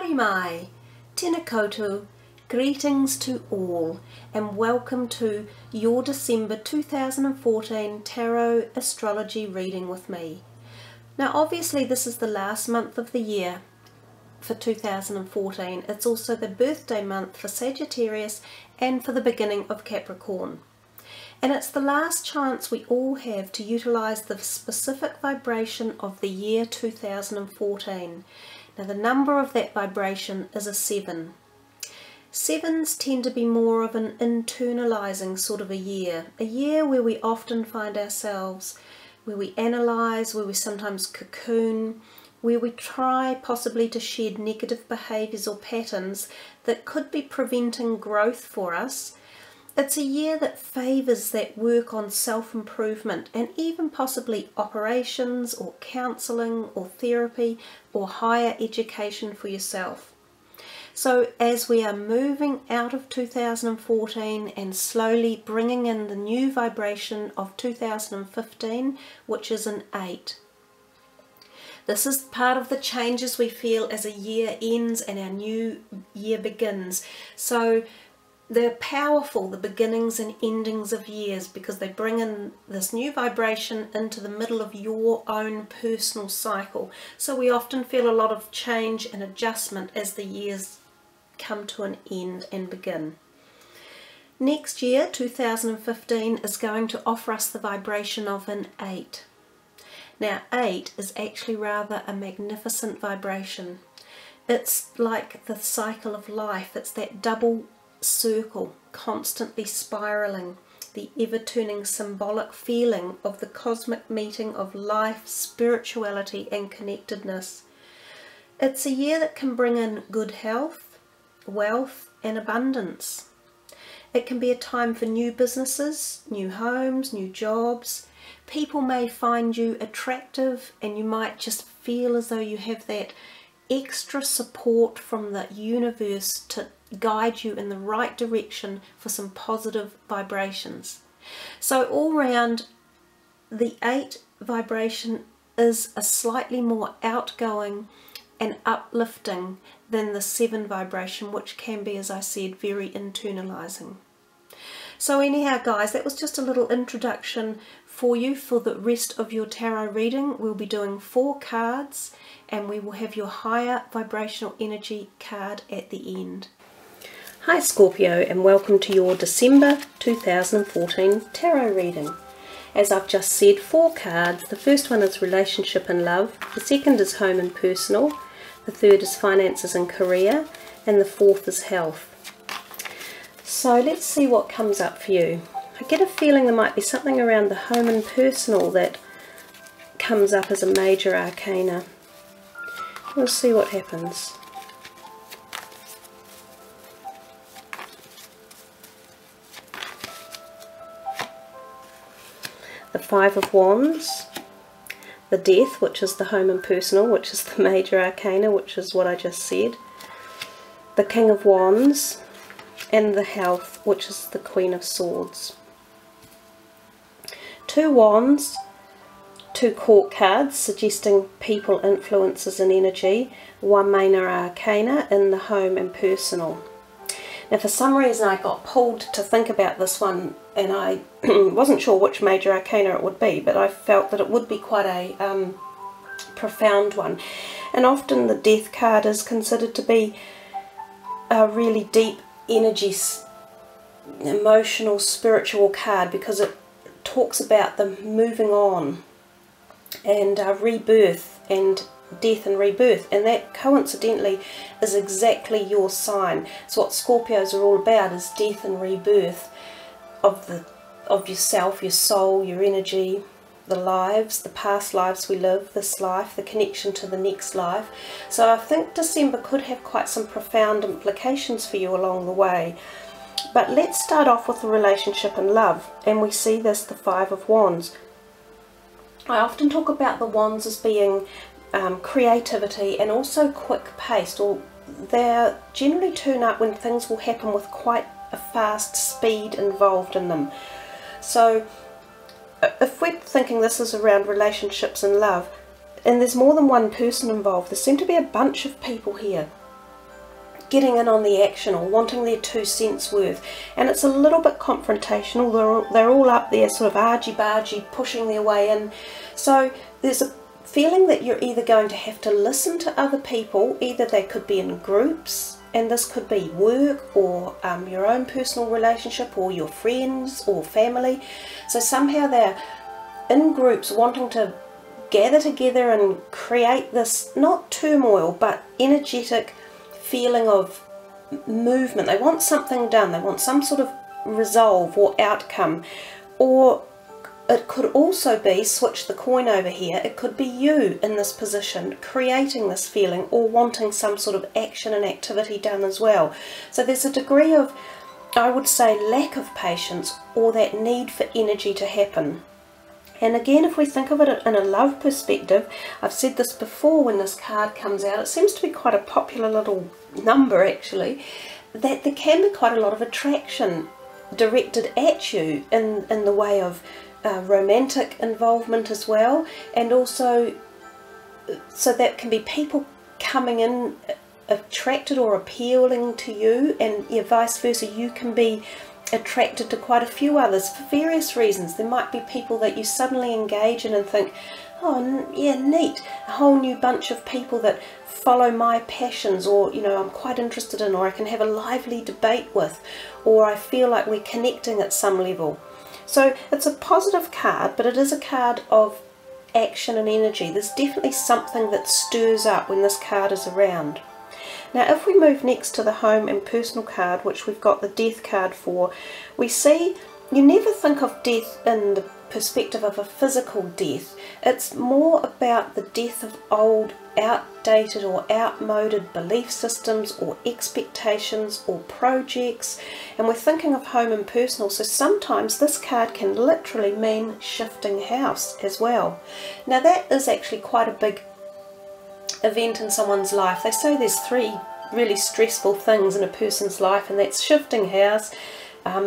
Haere mai, tēnā koutou, greetings to all and welcome to your December 2014 Tarot Astrology reading with me. Now obviously this is the last month of the year for 2014. It's also the birthday month for Sagittarius and for the beginning of Capricorn. And it's the last chance we all have to utilise the specific vibration of the year 2014. Now the number of that vibration is a 7. Sevens tend to be more of an internalising sort of a year where we often find ourselves, where we analyse, where we sometimes cocoon, where we try possibly to shed negative behaviours or patterns that could be preventing growth for us. It's a year that favours that work on self-improvement and even possibly operations or counselling or therapy or higher education for yourself. So as we are moving out of 2014 and slowly bringing in the new vibration of 2015, which is an 8. This is part of the changes we feel as a year ends and our new year begins. So they're powerful, the beginnings and endings of years, because they bring in this new vibration into the middle of your own personal cycle. So we often feel a lot of change and adjustment as the years come to an end and begin. Next year, 2015, is going to offer us the vibration of an 8. Now 8 is actually rather a magnificent vibration. It's like the cycle of life. It's that double circle, constantly spiraling, the ever-turning symbolic feeling of the cosmic meeting of life, spirituality and connectedness. It's a year that can bring in good health, wealth and abundance. It can be a time for new businesses, new homes, new jobs. People may find you attractive and you might just feel as though you have that extra support from the universe to guide you in the right direction for some positive vibrations. So all round, the 8 vibration is a slightly more outgoing and uplifting than the 7 vibration, which can be, as I said, very internalizing. So anyhow guys, that was just a little introduction for you for the rest of your tarot reading. We'll be doing 4 cards and we will have your higher vibrational energy card at the end. Hi Scorpio, and welcome to your December 2014 tarot reading. As I've just said, 4 cards. The first one is relationship and love, the second is home and personal, the third is finances and career, and the fourth is health. So let's see what comes up for you. I get a feeling there might be something around the home and personal that comes up as a major arcana. We'll see what happens. The 5 of Wands, the Death, which is the home and personal, which is the major arcana, which is what I just said, the King of Wands, and the Health, which is the Queen of Swords. 2 Wands, 2 Court cards suggesting people, influences and energy, 1 minor arcana in the home and personal. Now for some reason I got pulled to think about this one and I wasn't sure which major arcana it would be, but I felt that it would be quite a profound one. And often the Death card is considered to be a really deep energy, emotional, spiritual card, because it talks about the moving on and rebirth and death and rebirth, and that coincidentally is exactly your sign. So what Scorpios are all about is death and rebirth of yourself, your soul, your energy, the lives, the past lives we live, this life, the connection to the next life. So I think December could have quite some profound implications for you along the way. But let's start off with the relationship and love, and we see this, the 5 of Wands. I often talk about the Wands as being creativity and also quick-paced, or they generally turn up when things will happen with quite a fast speed involved in them. So if we're thinking this is around relationships and love, and there's more than one person involved, there seem to be a bunch of people here. getting in on the action or wanting their 2 cents worth, and it's a little bit confrontational. They're all up there sort of argy-bargy pushing their way in. So there's a feeling that you're either going to have to listen to other people, either they could be in groups, and this could be work or your own personal relationship or your friends or family. So somehow they're in groups wanting to gather together and create this, not turmoil, but energetic feeling of movement. They want something done, they want some sort of resolve or outcome. Or it could also be, switch the coin over here, it could be you in this position creating this feeling or wanting some sort of action and activity done as well. So there's a degree of, I would say, lack of patience or that need for energy to happen. And again, if we think of it in a love perspective, I've said this before when this card comes out, it seems to be quite a popular little number actually, that there can be quite a lot of attraction directed at you in the way of romantic involvement as well, and also so that can be people coming in attracted or appealing to you, and vice versa, you can be attracted to quite a few others for various reasons. There might be people that you suddenly engage in and think, oh yeah, neat, a whole new bunch of people that follow my passions, or I'm quite interested in, or I can have a lively debate with, or I feel like we're connecting at some level. So it's a positive card, but it is a card of action and energy. There's definitely something that stirs up when this card is around. Now if we move next to the home and personal card, which we've got the death card for, we see you never think of death in the perspective of a physical death. It's more about the death of old, outdated or outmoded belief systems or expectations or projects, and we're thinking of home and personal, so sometimes this card can literally mean shifting house as well. Now that is actually quite a big event in someone's life. They say there's 3 really stressful things in a person's life, and that's shifting house,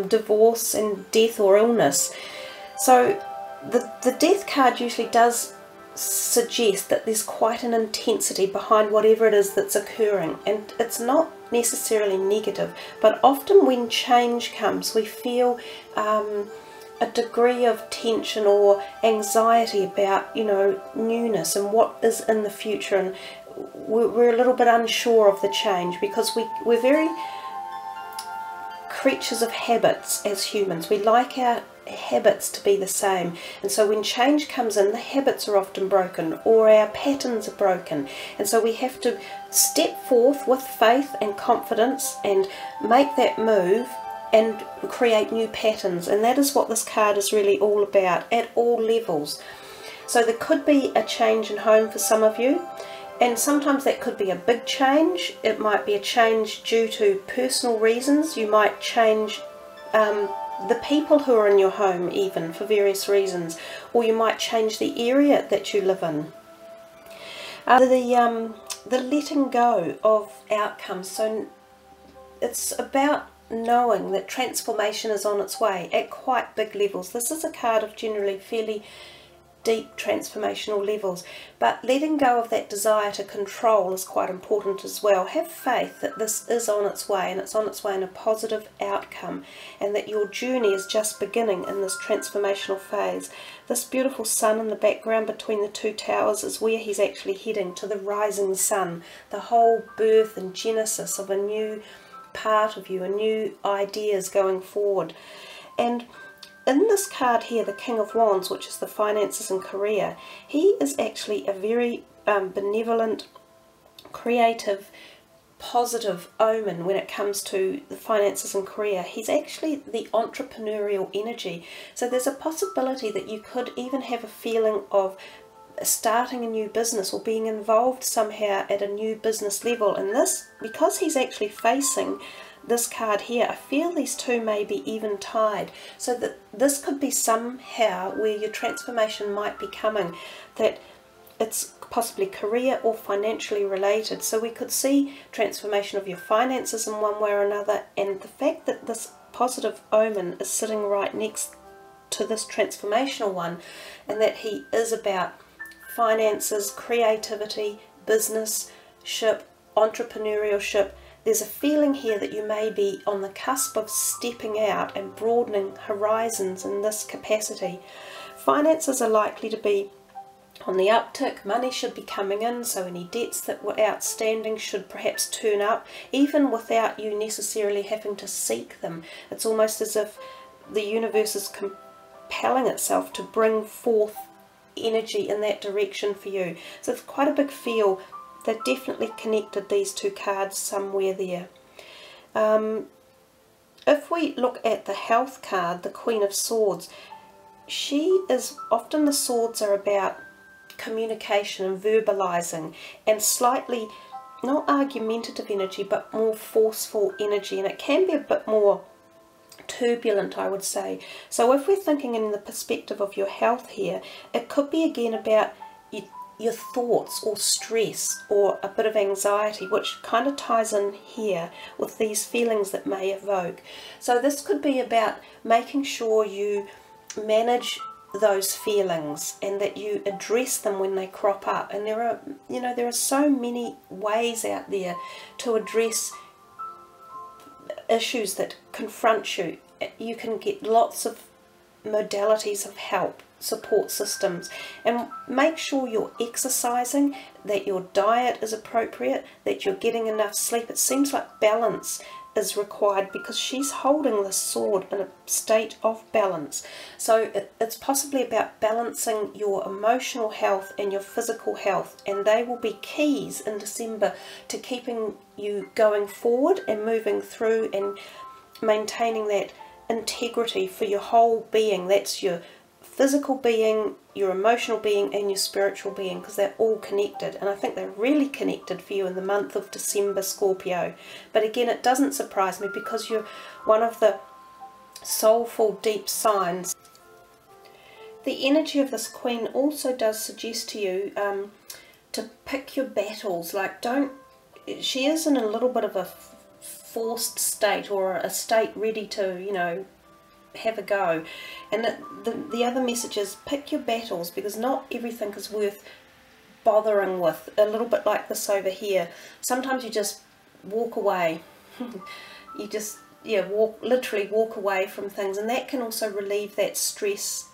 divorce and death or illness. So the death card usually does suggest that there's quite an intensity behind whatever it is that's occurring, and it's not necessarily negative, but often when change comes we feel a degree of tension or anxiety about newness and what is in the future, and we're a little bit unsure of the change because we're very creatures of habits as humans. We like our habits to be the same, and so when change comes in, the habits are often broken or our patterns are broken, and so we have to step forth with faith and confidence and make that move and create new patterns. And that is what this card is really all about at all levels. So there could be a change in home for some of you, and sometimes that could be a big change. It might be a change due to personal reasons. You might change the people who are in your home even for various reasons, or you might change the area that you live in. The letting go of outcomes. So it's about knowing that transformation is on its way at quite big levels. This is a card of generally fairly deep transformational levels, but letting go of that desire to control is quite important as well. Have faith that this is on its way, and it's on its way in a positive outcome, and that your journey is just beginning in this transformational phase. This beautiful sun in the background between the 2 towers is where he's actually heading, to the rising sun, the whole birth and genesis of a new part of you, a new ideas going forward. And in this card here, the King of Wands, which is the finances and career, he is actually a very benevolent, creative, positive omen when it comes to the finances and career. He's actually the entrepreneurial energy. So there's a possibility that you could even have a feeling of starting a new business or being involved somehow at a new business level. And this, because he's actually facing this card here, I feel these two may be even tied, so that this could be somehow where your transformation might be coming, that it's possibly career or financially related. So we could see transformation of your finances in one way or another, and the fact that this positive omen is sitting right next to this transformational one, and that he is about finances, creativity, business-ship, entrepreneurship. there's a feeling here that you may be on the cusp of stepping out and broadening horizons in this capacity. Finances are likely to be on the uptick, money should be coming in, so any debts that were outstanding should perhaps turn up, even without you necessarily having to seek them. It's almost as if the universe is compelling itself to bring forth energy in that direction for you. So it's quite a big feel. They've definitely connected these two cards somewhere there. If we look at the health card, the Queen of Swords, often the swords are about communication and verbalizing, and slightly not argumentative energy but more forceful energy, and it can be a bit more turbulent, I would say. So if we're thinking in the perspective of your health here, it could be again about your thoughts or stress or a bit of anxiety, which kind of ties in here with these feelings that may evoke. So this could be about making sure you manage those feelings and that you address them when they crop up. And there are so many ways out there to address issues that confront you. You can get lots of modalities of help, support systems, and make sure you're exercising, that your diet is appropriate, that you're getting enough sleep. It seems like balance is required because she's holding the sword in a state of balance. So it's possibly about balancing your emotional health and your physical health, and they will be keys in December to keeping you going forward and moving through and maintaining that integrity for your whole being. That's your physical being, your emotional being, and your spiritual being, because they're all connected. And I think they're really connected for you in the month of December, Scorpio. But again, it doesn't surprise me because you're one of the soulful, deep signs. The energy of this Queen also does suggest to you to pick your battles. Like, she is in a little bit of a forced state, or a state ready to, have a go. And the other message is pick your battles, because not everything is worth bothering with. A little bit like this over here. Sometimes you just walk away. You just literally walk away from things, and that can also relieve that stress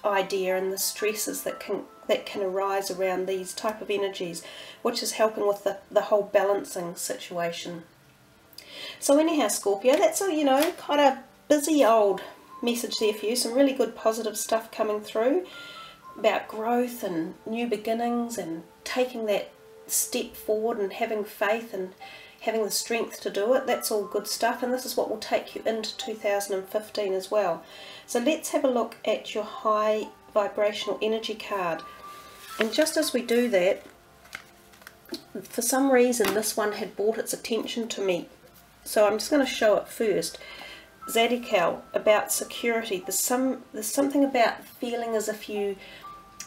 idea and the stresses that can arise around these type of energies, which is helping with the whole balancing situation. So anyhow, Scorpio, that's a kind of busy old message there for you. Some really good positive stuff coming through about growth and new beginnings and taking that step forward and having faith and having the strength to do it. That's all good stuff, and this is what will take you into 2015 as well. So let's have a look at your high vibrational energy card. And just as we do that, for some reason this one had brought its attention to me, so I'm just going to show it first. Zadical, about security. There's something about feeling as if you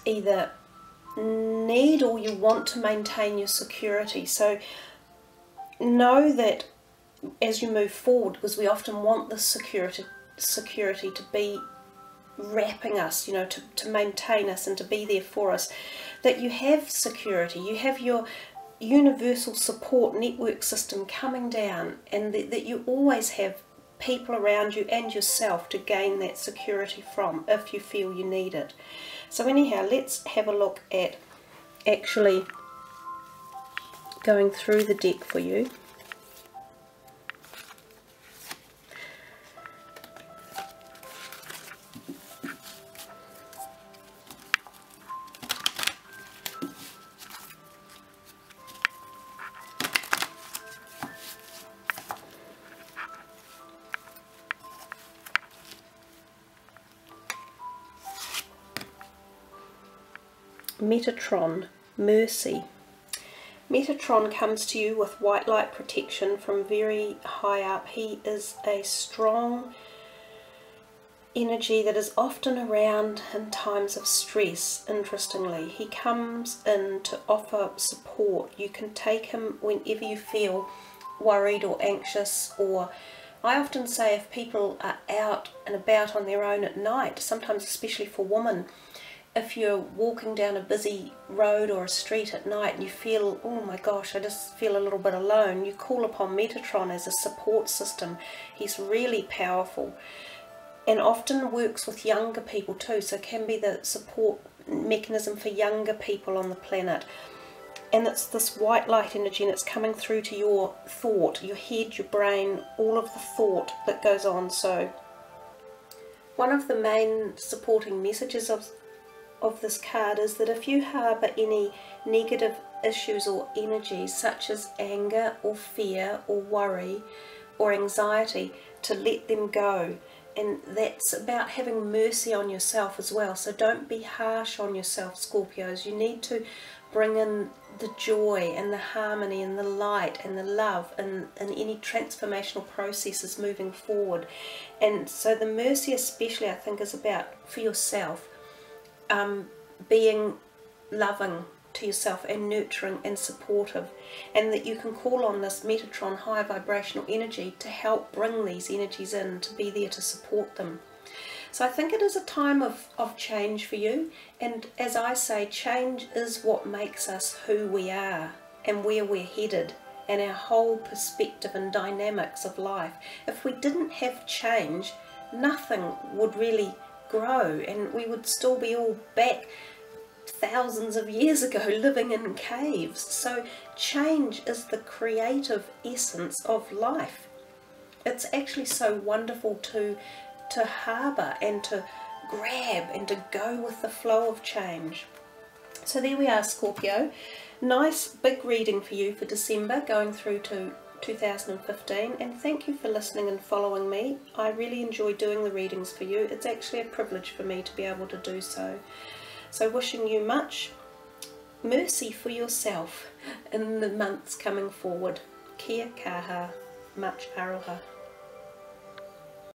either need or you want to maintain your security. So know that as you move forward, because we often want the security to be wrapping us, to maintain us and to be there for us, that you have security, you have your universal support network system coming down, and that you always have people around you and yourself to gain that security from if you feel you need it. So anyhow, let's have a look at actually going through the deck for you. Metatron, Mercy. Metatron comes to you with white light protection from very high up. He is a strong energy that is often around in times of stress. Interestingly, he comes in to offer support. You can take him whenever you feel worried or anxious, or I often say if people are out and about on their own at night, sometimes especially for women, if you're walking down a busy road or a street at night and you feel, oh my gosh, I just feel a little bit alone, you call upon Metatron as a support system. He's really powerful and often works with younger people too, so can be the support mechanism for younger people on the planet. And it's this white light energy, and it's coming through to your thought, your head, your brain, all of the thought that goes on. So one of the main supporting messages of this card is that if you harbour any negative issues or energies such as anger or fear or worry or anxiety, to let them go. And that's about having mercy on yourself as well. So don't be harsh on yourself, Scorpios. You need to bring in the joy and the harmony and the light and the love and any transformational processes moving forward. And so the mercy especially, I think, is about for yourself, being loving to yourself and nurturing and supportive, and that you can call on this Metatron high vibrational energy to help bring these energies in, to be there to support them. So I think it is a time of change for you, and as I say, change is what makes us who we are and where we're headed and our whole perspective and dynamics of life. If we didn't have change, nothing would really grow, and we would still be all back thousands of years ago living in caves. So change is the creative essence of life. It's actually so wonderful to harbour and to grab and to go with the flow of change. So there we are, Scorpio. Nice big reading for you for December going through to 2015, and thank you for listening and following me. I really enjoy doing the readings for you. It's actually a privilege for me to be able to do so. So wishing you much mercy for yourself in the months coming forward. Kia kaha, much aroha.